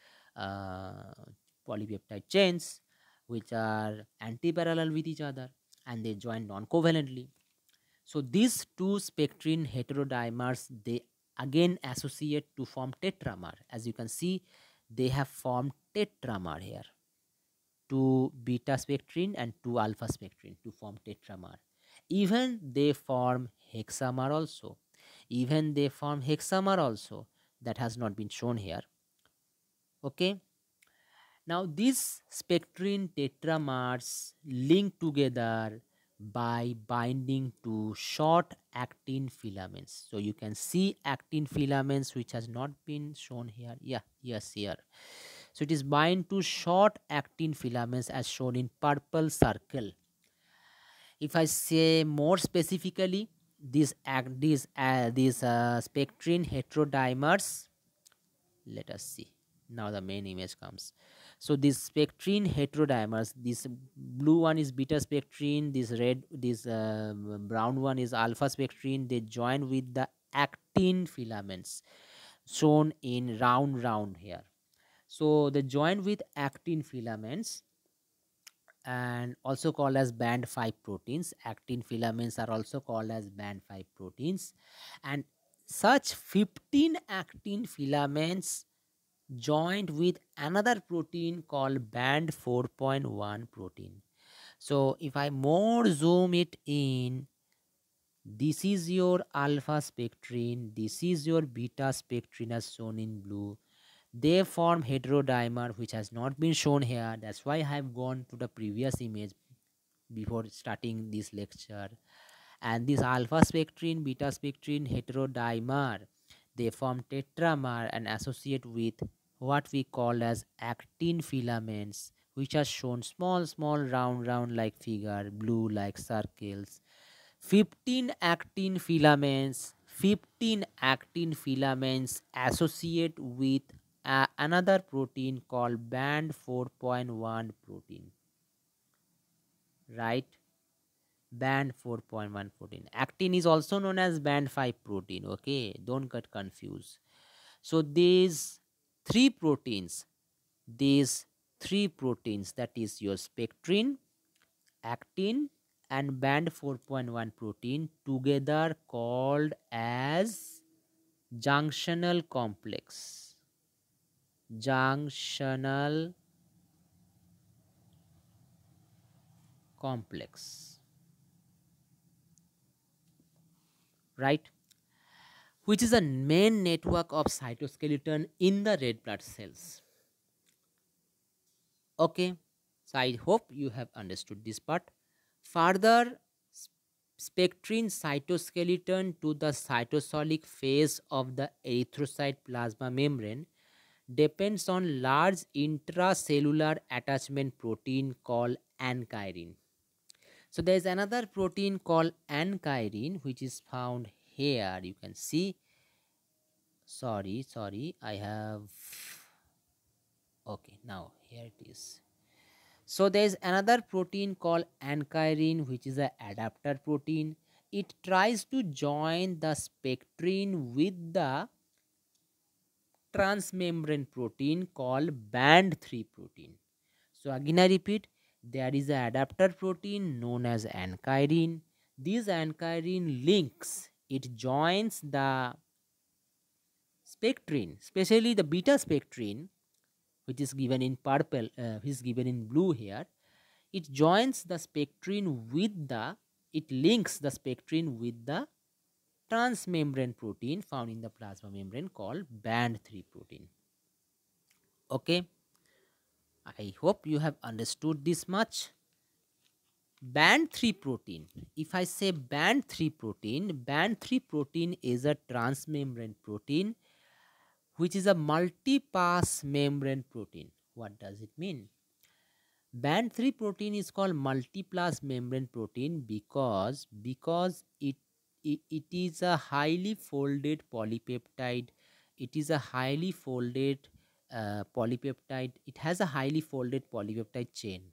polypeptide chains which are antiparallel with each other, and they join non-covalently. So these two spectrin heterodimers, they again associate to form tetramer. As you can see, they have formed tetramer here, two beta spectrin and two alpha spectrin to form tetramer. Even they form hexamer also. That has not been shown here. Okay. Now these spectrin tetramers link together by binding to short actin filaments. So you can see actin filaments which has not been shown here. Here. So it is bind to short actin filaments as shown in purple circle. If I say more specifically, these spectrin heterodimers, let us see. Now the main image comes. So these spectrin heterodimers, this blue one is beta spectrin, this brown one is alpha spectrin. They join with the actin filaments shown in round here. So they join with actin filaments and also called as band 5 proteins. Actin filaments are also called as band 5 proteins, and such 15 actin filaments joined with another protein called band 4.1 protein. So if I more zoom it in, this is your alpha spectrin, this is your beta spectrin as shown in blue. They form heterodimer, which has not been shown here. That's why I have gone to the previous image before starting this lecture. And this alpha spectrin, beta spectrin heterodimer, they form tetramer and associate with what we call as actin filaments, which are shown small round like figure, blue like circles. 15 actin filaments associate with another protein called band 4.1 protein, right? Band 4.1 protein. Actin is also known as band 5 protein. Okay, don't get confused. So these three proteins, that is your spectrin, actin, and band 4.1 protein, together called as junctional complex. Junctional complex, right? Which is a main network of cytoskeleton in the red blood cells. Okay, so I hope you have understood this part. Further, spectrin cytoskeleton to the cytosolic phase of the erythrocyte plasma membrane depends on large intracellular attachment protein called ankyrin. So there is another protein called ankyrin which is found here. You can see. Sorry, I have. Okay, now here it is. So there is another protein called ankyrin, which is an adapter protein. It tries to join the spectrin with the transmembrane protein called band 3 protein. So again I repeat, there is an adapter protein known as ankyrin. This ankyrin links, it joins the spectrin, especially the beta spectrin, which is given in purple, which is given in blue here. It joins the spectrin with the, it links the spectrin with the transmembrane protein found in the plasma membrane called band 3 protein. Okay, I hope you have understood this much. Band 3 protein, if I say band 3 protein is a transmembrane protein which is a multipass membrane protein. What does it mean? Band 3 protein is called multipass membrane protein because it is a highly folded polypeptide. It is a highly folded polypeptide. It has a highly folded polypeptide chain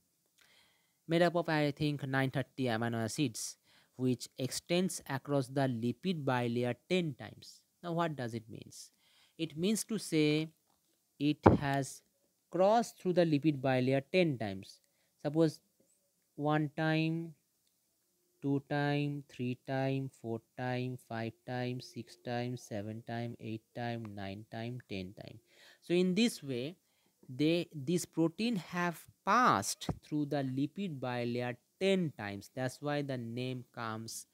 made up of, I think, 930 amino acids, which extends across the lipid bilayer 10 times. Now what does it mean? It means to say it has crossed through the lipid bilayer 10 times. Suppose 1 time, 2 time, 3 time, 4 time, 5 time, 6 time, 7 time, 8 time, 9 time, 10 time. So in this way, this protein have passed through the lipid bilayer 10 times. That's why the name comes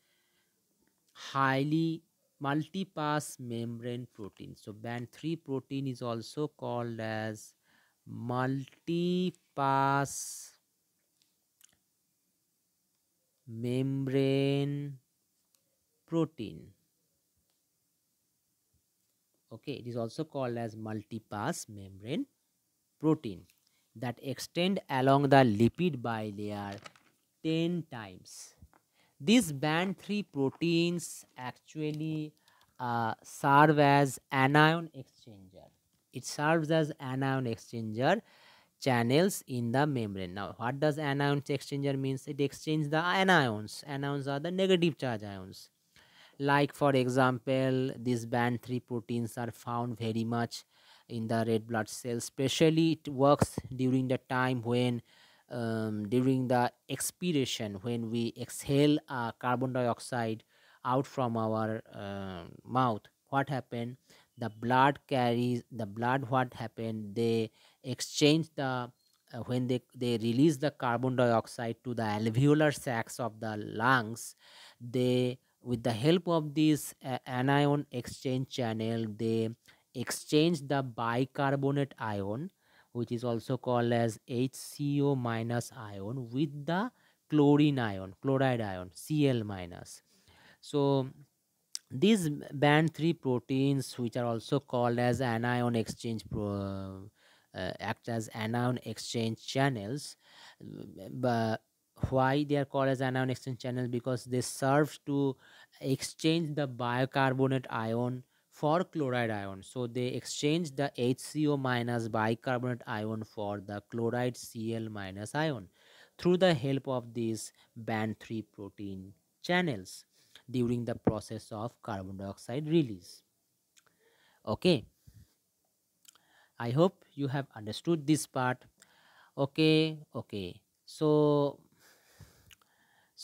highly multipass membrane protein. So band 3 protein is also called as multipass membrane protein. Okay, it is also called as multipass membrane protein that extend along the lipid bilayer 10 times. These band 3 proteins actually serve as anion exchanger. It serves as anion exchanger, channels in the membrane. Now, what does anion exchanger means? It exchanges the anions. Anions are the negative charge ions. Like for example, these band 3 proteins are found very much in the red blood cells. Especially it works during the time when during the expiration, when we exhale carbon dioxide out from our mouth. What happened? The blood carries the blood. What happened? They exchange the when they release the carbon dioxide to the alveolar sacs of the lungs. They, with the help of this anion exchange channel, they exchange the bicarbonate ion, which is also called as HCO minus ion, with the chlorine ion, chloride ion, Cl minus. So these band 3 proteins, which are also called as anion exchange act as anion exchange channels. But why they are called as anion exchange channels? Because they serve to exchange the bicarbonate ion for chloride ion. So they exchange the HCO minus bicarbonate ion for the chloride Cl minus ion through the help of these band 3 protein channels during the process of carbon dioxide release. Okay, I hope you have understood this part. Okay, so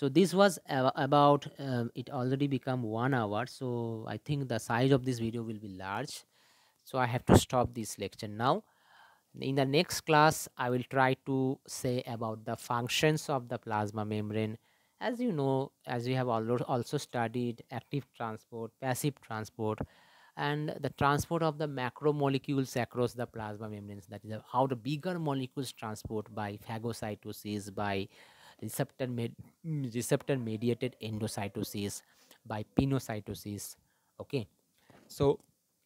this was about it already become 1 hour, so I think the size of this video will be large, so I have to stop this lecture now. In the next class, I will try to say about the functions of the plasma membrane. As you know, as we have also studied active transport, passive transport, and the transport of the macromolecules across the plasma membranes. That is how the bigger molecules transport by phagocytosis, by receptor mediated endocytosis, by pinocytosis. Okay, so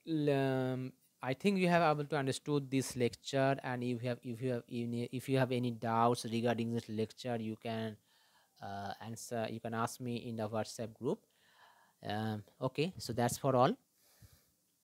I think you have able to understood this lecture, and if you have any doubts regarding this lecture, you can answer. You can ask me in the WhatsApp group. Okay, so that's for all.